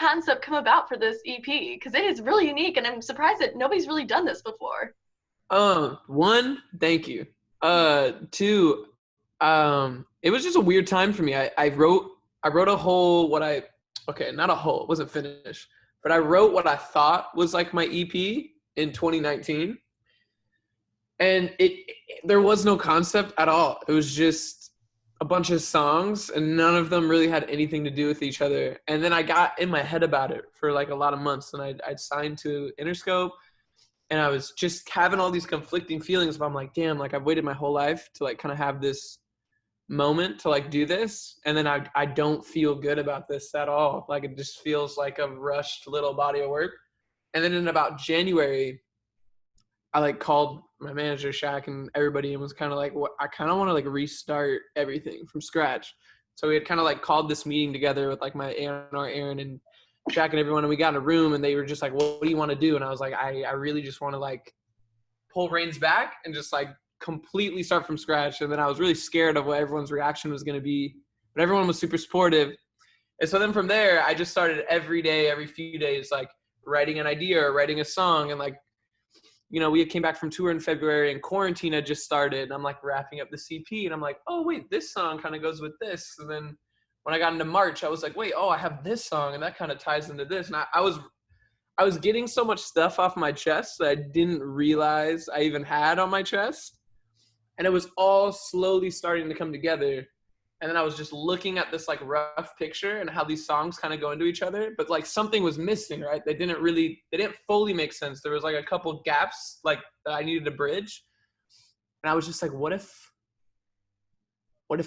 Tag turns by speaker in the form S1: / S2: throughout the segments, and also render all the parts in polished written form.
S1: concept come about for this EP? Because it is really unique, and I'm surprised that nobody's really done this before.
S2: One, thank you. Two, it was just a weird time for me. I wrote a whole not a whole, it wasn't finished, but I wrote what I thought was like my EP in 2019, and there was no concept at all. It was just a bunch of songs, and none of them really had anything to do with each other. And then I got in my head about it for like a lot of months, and I'd signed to Interscope, and I was just having all these conflicting feelings. But I'm like, damn, like I've waited my whole life to like kind of have this moment to like do this, and then I don't feel good about this at all. Like it just feels like a rushed little body of work. And then in about January, I like called my manager Shaq and everybody and was kind of like, what, I kind of want to like restart everything from scratch. So we had kind of like called this meeting together with like my A&R Aaron and Shaq and everyone, and we got in a room and they were just like, what do you want to do? And I was like, I really just want to like pull reins back and just like completely start from scratch. And then I was really scared of what everyone's reaction was going to be, but everyone was super supportive. And so then from there, I just started every day, every few days, like writing an idea or writing a song. And like, you know, we came back from tour in February and quarantine had just started. And I'm like wrapping up the CP and I'm like, oh wait, this song kind of goes with this. And then when I got into March, I was like, wait, oh, I have this song and that kind of ties into this. And I was getting so much stuff off my chest that I didn't realize I even had on my chest. And it was all slowly starting to come together. And then I was just looking at this like rough picture and how these songs kind of go into each other, but like something was missing, right? They didn't fully make sense. There was like a couple gaps like that I needed to bridge. And I was just like, what if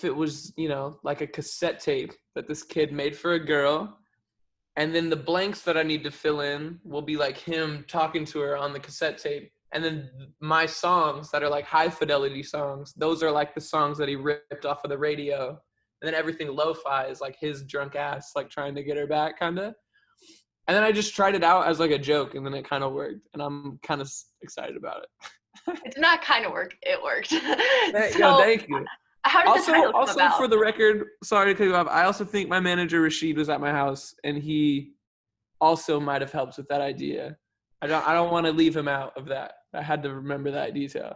S2: it was, you know, like a cassette tape that this kid made for a girl, and then the blanks that I need to fill in will be like him talking to her on the cassette tape. And then my songs that are like high fidelity songs, those are like the songs that he ripped off of the radio. And then everything lo-fi is like his drunk ass, like trying to get her back kind of. And then I just tried it out as like a joke, and then it kind of worked. And I'm kind of excited about it.
S1: It did not kind of work. It worked.
S2: Yeah, thank you.
S1: How did the title come about?
S2: For the record, sorry to cut you off, I also think my manager Rashid was at my house, and he also might have helped with that idea. I don't want to leave him out of that. I had to remember that detail.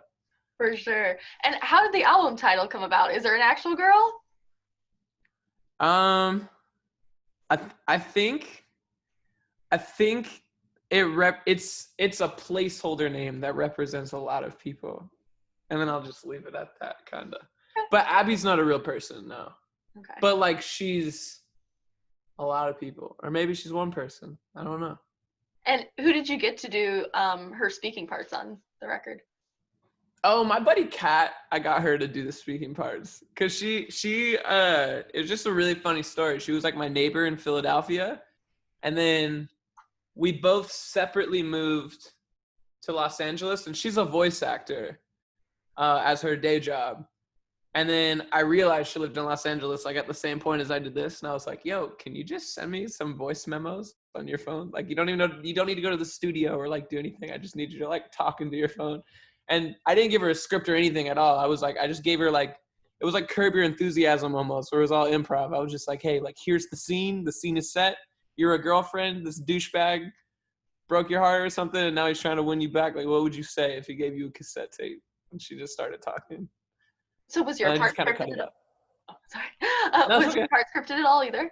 S1: For sure. And how did the album title come about? Is there an actual girl?
S2: I think it's a placeholder name that represents a lot of people, and then I'll just leave it at that, kind of. But Abby's not a real person, no.
S1: Okay.
S2: But like she's a lot of people, or maybe she's one person. I don't know.
S1: And who did you get to do her speaking parts on the record?
S2: Oh, my buddy Kat, I got her to do the speaking parts because she it was just a really funny story. She was like my neighbor in Philadelphia, and then we both separately moved to Los Angeles, and she's a voice actor as her day job. And then I realized she lived in Los Angeles like at the same point as I did this, and I was like, yo, can you just send me some voice memos on your phone? Like you don't need to go to the studio or like do anything. I just need you to like talk into your phone. And I didn't give her a script or anything at all. I was like, I just gave her like, it was like Curb Your Enthusiasm almost, where it was all improv. I was just like, hey, like here's the scene is set. You're a girlfriend, this douchebag broke your heart or something, and now he's trying to win you back. Like, what would you say if he gave you a cassette tape? And she just started talking.
S1: So was your part scripted? Oh, sorry.
S2: No,
S1: Was
S2: okay.
S1: your part scripted at all either?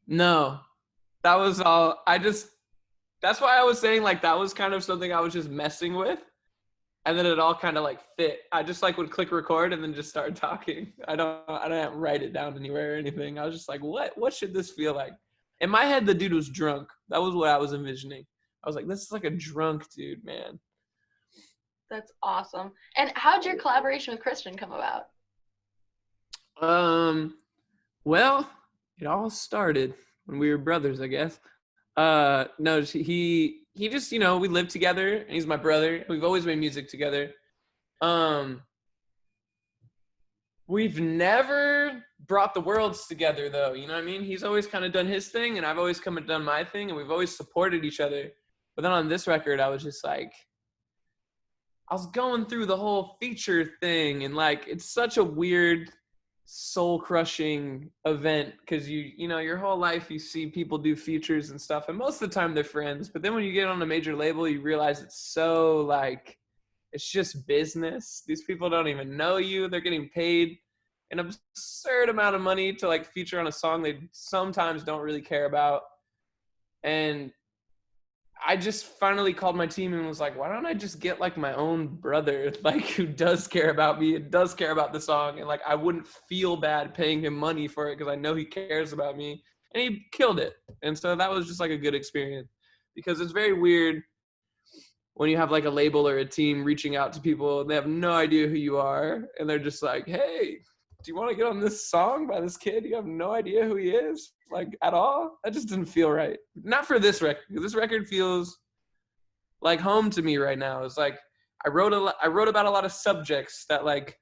S2: No, that was all. That's why I was saying like that was kind of something I was just messing with, and then it all kind of like fit. I just like would click record and then just start talking. I don't write it down anywhere or anything. I was just like, what should this feel like? In my head, the dude was drunk. That was what I was envisioning. I was like, this is like a drunk dude, man.
S1: That's awesome. And how did your collaboration with Christian come about?
S2: Well, it all started when we were brothers, I guess. No, he just, you know, we lived together, and he's my brother. We've always made music together. We've never brought the worlds together, though. You know what I mean? He's always kind of done his thing, and I've always come and done my thing, and we've always supported each other. But then on this record, I was just like, I was going through the whole feature thing, and like, it's such a weird soul crushing event, because you know your whole life you see people do features and stuff, and most of the time they're friends, but then when you get on a major label you realize it's so like it's just business. These people don't even know you. They're getting paid an absurd amount of money to like feature on a song they sometimes don't really care about. And I just finally called my team and was like, why don't I just get like my own brother, like who does care about me and does care about the song, and like I wouldn't feel bad paying him money for it because I know he cares about me, and he killed it. And so that was just like a good experience, because it's very weird when you have like a label or a team reaching out to people and they have no idea who you are, and they're just like, hey, do you want to get on this song by this kid? You have no idea who he is, like at all. That just didn't feel right. Not for this record, because this record feels like home to me right now. It's like I wrote about a lot of subjects that like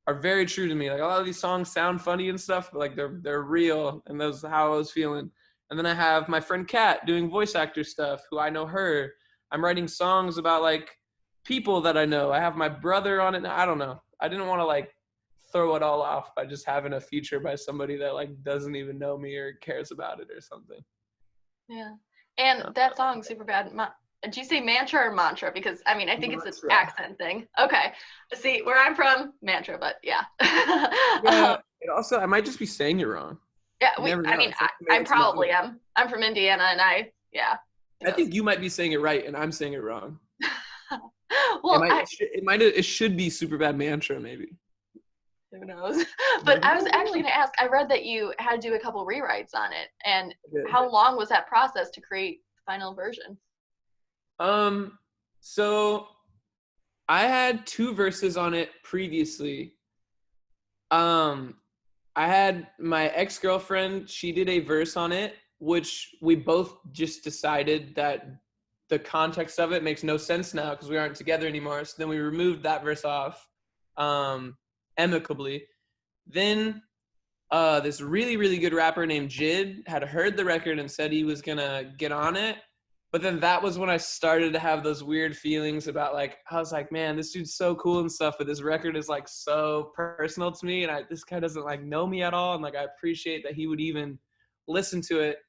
S2: are very true to me. Like a lot of these songs sound funny and stuff, but like they're real, and that's how I was feeling. And then I have my friend Kat doing voice actor stuff, who I know her. I'm writing songs about like people that I know. I have my brother on it. I don't know. I didn't want to like throw it all off by just having a feature by somebody that like doesn't even know me or cares about it or something.
S1: Yeah. And that song, Super Bad. Did you say mantra or mantra? Because I mean, I think it's an accent thing. Okay. See, where I'm from, mantra, but yeah.
S2: Yeah. It also, I might just be saying it wrong.
S1: Yeah. I probably am. I'm from Indiana, and yeah.
S2: I think you might be saying it right, and I'm saying it wrong.
S1: Well,
S2: it should be Super Bad Mantra, maybe.
S1: Who knows? But I was actually going to ask, I read that you had to do a couple rewrites on it. And how long was that process to create the final version?
S2: So I had 2 verses on it previously. I had my ex-girlfriend, she did a verse on it, which we both just decided that the context of it makes no sense now because we aren't together anymore. So then we removed that verse off. Amicably. Then this really, really good rapper named Jid had heard the record and said he was gonna get on it. But then that was when I started to have those weird feelings about like, I was like, man, this dude's so cool and stuff, but this record is like so personal to me, and this guy doesn't like know me at all, and like I appreciate that he would even listen to it.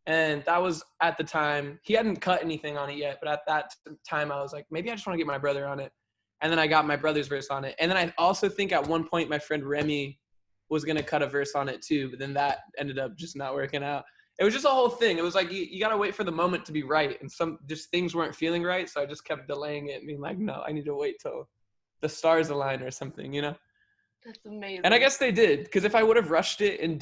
S2: And that was at the time, he hadn't cut anything on it yet, but at that time I was like, maybe I just want to get my brother on it. And then I got my brother's verse on it. And then I also think at one point my friend Remy was going to cut a verse on it too, but then that ended up just not working out. It was just a whole thing. It was like, you got to wait for the moment to be right. And some just things weren't feeling right. So I just kept delaying it and being like, no, I need to wait till the stars align or something, you know?
S1: That's amazing.
S2: And I guess they did. Because if I would have rushed it and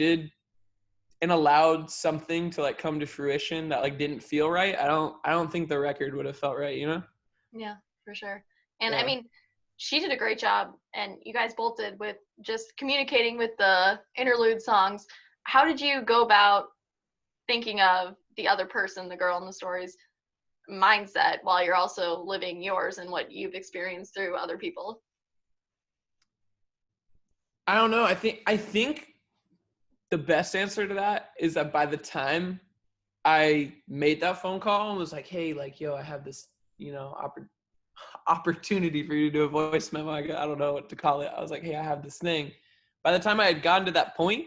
S2: allowed something to like come to fruition that like didn't feel right, I don't think the record would have felt right, you know?
S1: Yeah, for sure. And I mean, she did a great job, and you guys both did, with just communicating with the interlude songs. How did you go about thinking of the other person, the girl in the story's mindset, while you're also living yours and what you've experienced through other people?
S2: I don't know. I think the best answer to that is that by the time I made that phone call and was like, hey, like, yo, I have this, you know, opportunity for you to do a voice memo. I don't know what to call it. I was like, hey, I have this thing. By the time I had gotten to that point,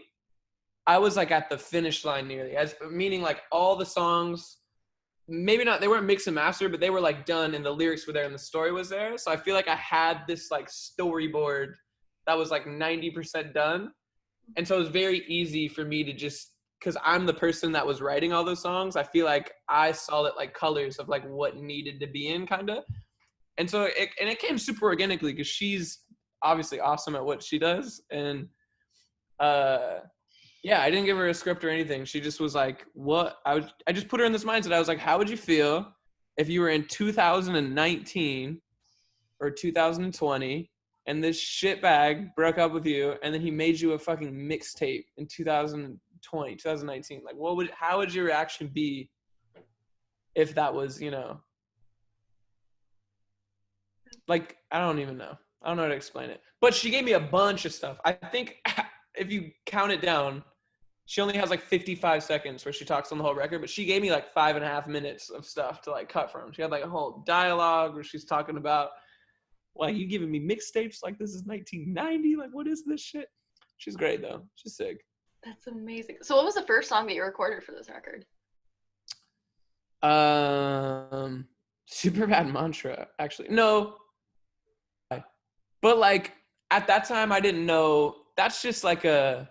S2: I was like at the finish line nearly, meaning like all the songs, maybe not, they weren't mixed and mastered, but they were like done and the lyrics were there and the story was there. So I feel like I had this like storyboard that was like 90% done. And so it was very easy for me to just, because I'm the person that was writing all those songs, I feel like I saw it like colors of like what needed to be in kind of. And so it came super organically because she's obviously awesome at what she does. And yeah, I didn't give her a script or anything. She just was like, I just put her in this mindset. I was like, how would you feel if you were in 2019 or 2020 and this shitbag broke up with you and then he made you a fucking mixtape in 2020, 2019? Like, how would your reaction be if that was, you know, like, I don't even know. I don't know how to explain it. But she gave me a bunch of stuff. I think if you count it down, she only has like 55 seconds where she talks on the whole record, but she gave me like 5.5 minutes of stuff to like cut from. She had like a whole dialogue where she's talking about, like, you giving me mixtapes like this is 1990? Like, what is this shit? She's great though. She's sick.
S1: That's amazing. So what was the first song that you recorded for this record?
S2: Super Bad Mantra, actually. No. But like at that time I didn't know, that's just like I'm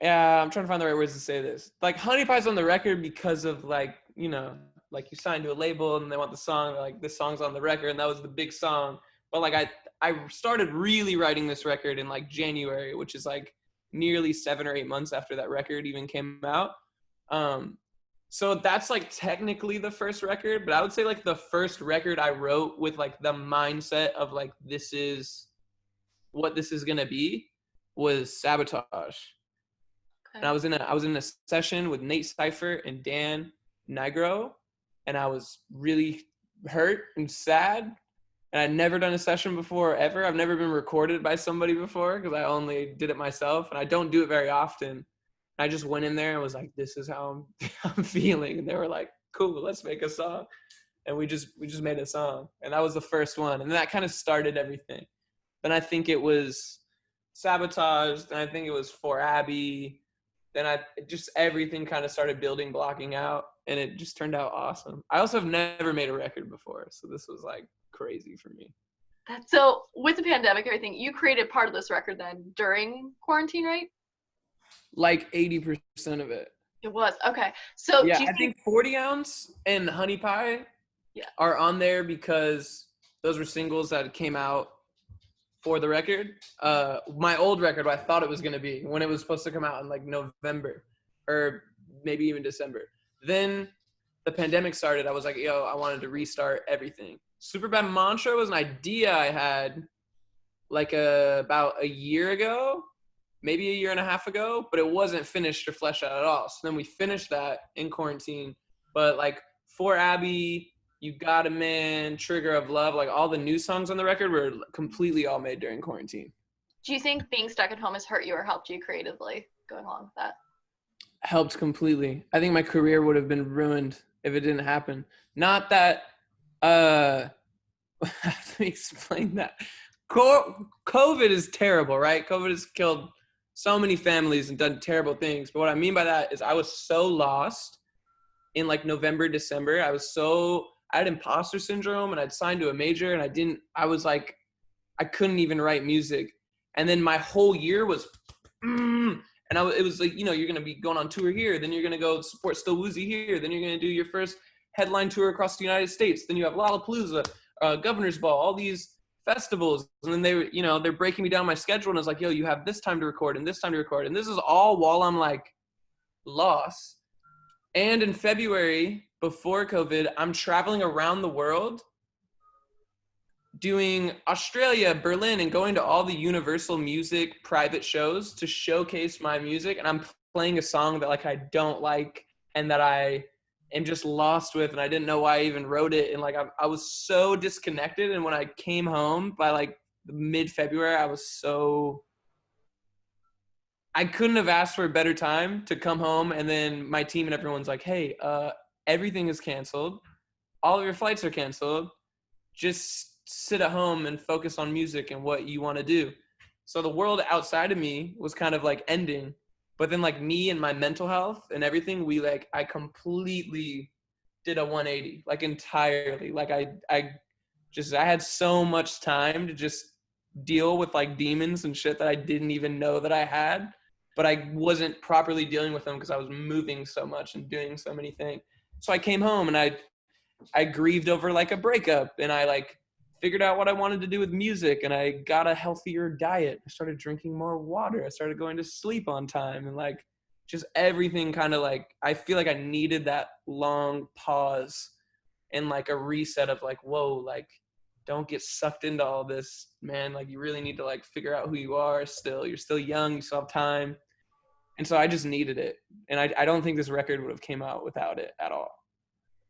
S2: trying to find the right words to say this. Like Honey Pie's on the record because of like, you know, like you signed to a label and they want the song, like this song's on the record, and that was the big song. But like I started really writing this record in like January, which is like nearly 7 or 8 months after that record even came out. So that's like technically the first record, but I would say like the first record I wrote with like the mindset of like this is what this is gonna be was Sabotage.
S1: Okay.
S2: And I was in a session with Nate Cypher and Dan Nigro, and I was really hurt and sad. And I'd never done a session before ever. I've never been recorded by somebody before because I only did it myself, and I don't do it very often. I just went in there and was like, "This is how I'm feeling," and they were like, "Cool, let's make a song." And we just made a song, and that was the first one, and that kind of started everything. Then I think it was Sabotage, and I think it was For Abby. Then just everything kind of started building, blocking out, and it just turned out awesome. I also have never made a record before, so this was like crazy for me.
S1: So with the pandemic and everything, you created part of this record then during quarantine, right?
S2: Like 80% of it.
S1: It was. Okay. So
S2: yeah, I think 40 Ounce and Honey Pie are on there because those were singles that came out for the record. My old record, what I thought it was going to be when it was supposed to come out in like November or maybe even December. Then the pandemic started. I was like, yo, I wanted to restart everything. Super Bad Mantra was an idea I had like about a year ago, maybe a year and a half ago, but it wasn't finished or fleshed out at all. So then we finished that in quarantine. But like For Abby, You Got a Man, Trigger of Love, like all the new songs on the record were completely all made during quarantine.
S1: Do you think being stuck at home has hurt you or helped you creatively going along with that?
S2: Helped completely. I think my career would have been ruined if it didn't happen. Not that, let me explain that. COVID is terrible, right? COVID has killed so many families and done terrible things. But what I mean by that is I was so lost in like November, December. I had imposter syndrome, and I'd signed to a major, and I was like, I couldn't even write music. And then my whole year was, it was like, you know, you're going to be going on tour here. Then you're going to go support Still Woozy here. Then you're going to do your first headline tour across the United States. Then you have Lollapalooza, Governor's Ball, all these festivals. And then they're breaking me down my schedule. And it's like, yo, you have this time to record and this time to record. And this is all while I'm like lost. And in February, before COVID, I'm traveling around the world doing Australia, Berlin, and going to all the Universal Music private shows to showcase my music. And I'm playing a song that like I don't like and that I am just lost with, and I didn't know why I even wrote it. And like I was so disconnected. And when I came home by like mid-February, I couldn't have asked for a better time to come home. And then my team and everyone's like, hey, everything is canceled. All of your flights are canceled. Just sit at home and focus on music and what you want to do. So the world outside of me was kind of like ending. But then like me and my mental health and everything, I completely did a 180, like entirely. Like I had so much time to just deal with like demons and shit that I didn't even know that I had, but I wasn't properly dealing with them because I was moving so much and doing so many things. So I came home and I grieved over like a breakup, and I like figured out what I wanted to do with music, and I got a healthier diet. I started drinking more water. I started going to sleep on time, and like just everything kind of like, I feel like I needed that long pause and like a reset of like, whoa, like don't get sucked into all this, man. Like you really need to like figure out who you are still. You're still young, you still have time. And so I just needed it. And I don't think this record would have came out without it at all.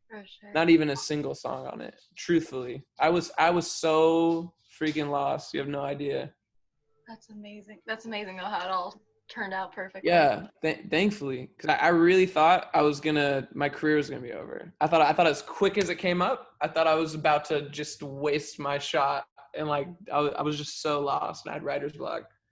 S1: For sure.
S2: Not even a single song on it. Truthfully, I was so freaking lost. You have no idea.
S1: That's amazing. That's amazing though how it all turned out perfectly.
S2: Yeah, thankfully, because I really thought my career was gonna be over. I thought as quick as it came up, I thought I was about to just waste my shot and like I was just so lost, and I had writer's block.